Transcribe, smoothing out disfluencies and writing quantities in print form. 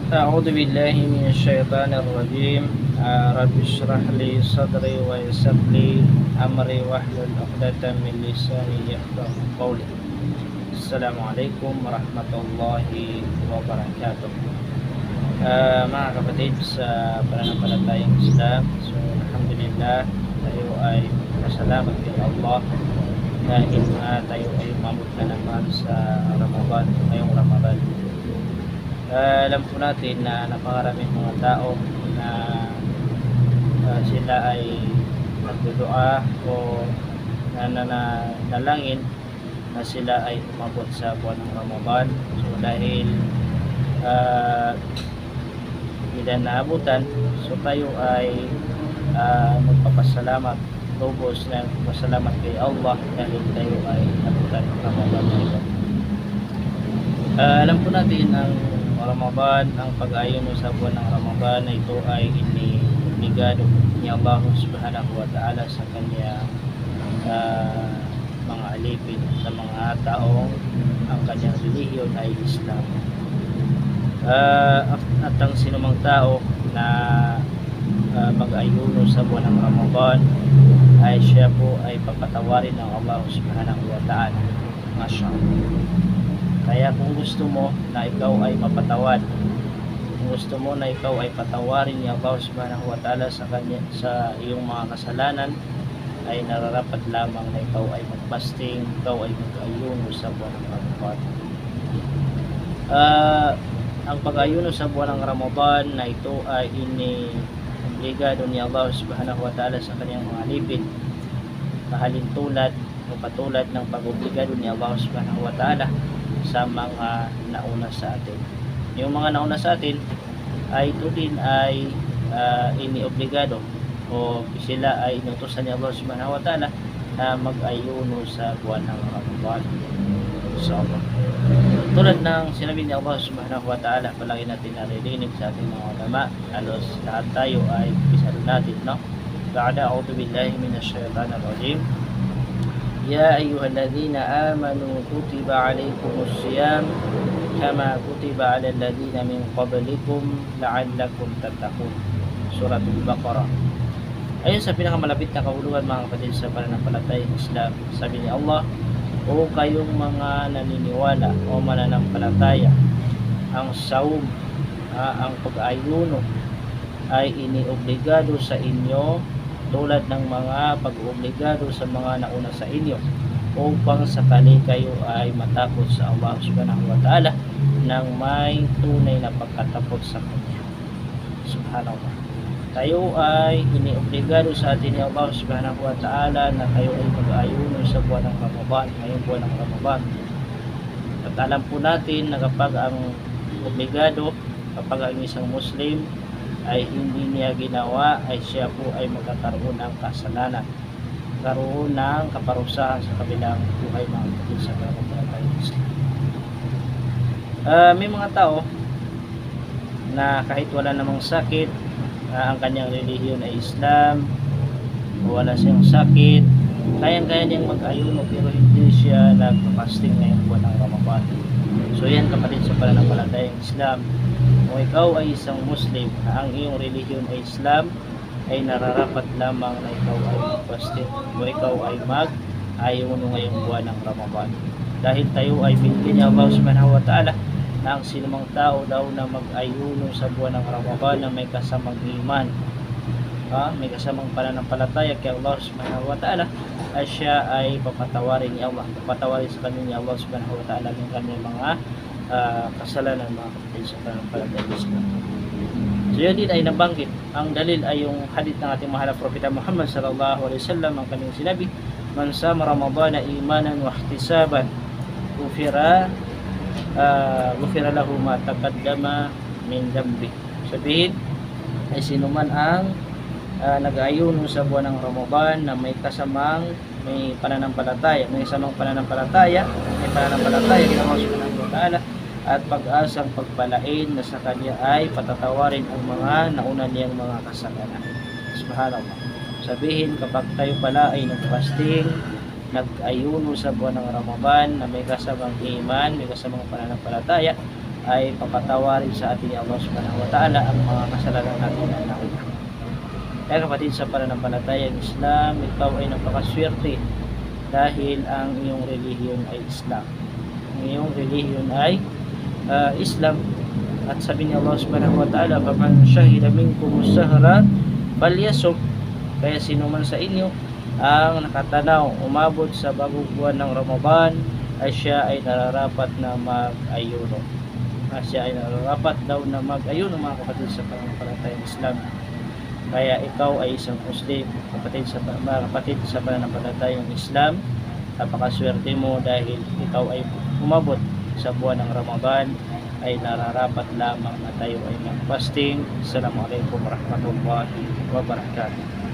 أعوذ بالله من الشيطان الرجيم. رب اشرح لي صدري ويسر لي أمري واحلل عقدة من لساني يفقه قولي. السلام عليكم warahmatullahi wabarakatuh. Mga kapatid, sa pananampalatayang Islam, so alhamdulillah, tayo ay masalamat kay Allah dahil tayo ay umabot na naman sa ngayong Ramadan. Alam po natin na napakaraming mga tao na sila ay nagdudua o nanalangin na sila ay umabot sa buwan ng Ramadan. So dahil hindi naabutan, so tayo ay magpapasalamat, lubos na pasalamat kay Allah dahil tayo ay nabutan ng Ramadan na ito. Alam po natin ang Ramadan, ang pag-ayon sa buwan ng Ramadan na ito ay inibigado ni Allah subhanahu wa ta'ala sa kanya mga alipin sa mga taong ang kanyang relihiyon ay Islam. At ang sinumang tao na mag-ayuno sa buwan ng Ramadan ay siya po ay papatawarin ng Allah subhanahu wa ta'ala. Masyaallah. Kaya kung gusto mo na ikaw ay mapatawad, kung gusto mo na ikaw ay patawarin ni Allah subhanahu wa ta'ala sa iyong mga kasalanan, ay nararapat lamang na ikaw ay magpasting, ikaw ay mag-ayuno sa buwan ng Ramadan. Ang pag-ayuno sa buwan ng Ramadan na ito ay iniobligado ni Allah subhanahu wa ta'ala sa kanyang mga alipin, kahalintulad o patulad ng pag-obligado ni Allah subhanahu wa ta'ala sa mga nauna sa atin. Yung mga nauna sa atin ay ito din ay iniobligado o sila ay inutusan ni Allah subhanahu wa ta'ala na mag-ayuno sa buwan ng Ramadan. So, tulad ng sinabi ni Allah subhanahu wa ta'ala, palagi natin naririnig sa ating mga ulama, halos lahat tayo ay pisalo natin, no? Ba'da a'udhu billahi minash shaitanir rajim. يا أيها الذين آمنوا كتب عليكم الصيام كما كتب على الذين من قبلكم لعلكم تتقون. Surah Al-Baqarah. Ayon sa pinakamalapit na kahulugan, mga kapatid, sa pananampalatayang Islam, sabi ni Allah, o kayong mga naniniwala o mananampalataya, ang saum, ang pag-ayuno ay iniobligado sa inyo tulad ng mga pag-obligado sa mga nauna sa inyo, upang sakali kayo ay matapos sa Allah subhanahu wa ta'ala nang may tunay na pagkatapos sa kanya. Subhanallah. Tayo ay iniobligado sa atin ni Allah subhanahu wa ta'ala na kayo ay mag-ayuno sa buwan ng Ramadan, ngayong buwan ng Ramadan. At alam po natin na kapag ang obligado, kapag ang isang Muslim ay hindi niya ginawa, ay siya po ay magkakaroon ng kasalanan, karoon ng kaparusahan sa kabilang buhay, mga kapatid, sa pananampalatayang Islam. May mga tao na kahit wala namang sakit, ang kanyang relihiyon ay Islam, wala siyang sakit, kayang-kaya niyang mag-ayuno, pero hindi siya nagpa-fasting ngayong buwan ng Ramadan. So yan, kapatid, sa pananampalatayang Islam, kung ikaw ay isang Muslim na ang iyong relihiyon ay Islam, ay nararapat lamang na ikaw ay mag-fasting o ikaw ay mag-ayuno ngayong buwan ng Ramadan. Dahil tayo ay binigyan ni Allah subhanahu wa ta'ala na ang sinumang tao daw na mag-ayuno sa buwan ng Ramadan na may kasamang iman, may kasamang pananampalataya kay Allah subhanahu wa ta'ala, ay siya ay papatawarin ni Allah, papatawarin sa kanya ni Allah subhanahu wa ta'ala ng kanyang mga kasalanan, mga kapatid, sa pananampalatayang Islam. So yun din ay nabanggit. Ang dalil ay yung hadith ng ating mahal na Propeta Muhammad sallallahu alaihi wasallam, ang kanyang sinabi, man sama Ramadana imanan wa ihtisaban ghufira lahu ma taqaddama min dambi. Sabihin ay sino man ang nag-ayuno sa buwan ng Ramadan na may pananampalataya, may pananampalataya ginawa subhanahu wa ta'ala, at pag-asang pagpalain na sa kanya ay patatawarin ang mga nauna niyang mga kasalanan. Subhanallah. Sabihin, kapag tayo pala ay nag-fasting, nag-ayuno sa buwan ng Ramadan na may kasamang iman, may kasamang pananampalataya, ay papatawarin sa ating Allah subhanahu wa ta'ala ang mga kasalanan natin na nakita. Kaya kapatid, sa pananampalatayang Islam, ikaw ay napakaswerte dahil ang iyong relihiyon ay Islam. Ang iyong relihiyon ay Islam. At sabi ni Allah subhanahu wa ta'ala, "Faman shahida minkum as-sahra falyasum." Kaya sino man sa inyo ang nakatanaw, umabot sa bagong buwan ng Ramadan, ay siya ay nararapat na mag-ayuno. Siya ay nararapat daw na mag-ayuno, mga kapatid, sa pananampalatayang Islam. Kaya ikaw ay isang Muslim, mga kapatid sa pananampalatayang Islam, napakaswerte mo dahil ikaw ay umabot sa buwan ng Ramadan, ay nararapat lamang na tayo ay mag-fasting. Assalamualaikum warahmatullahi wabarakatuh.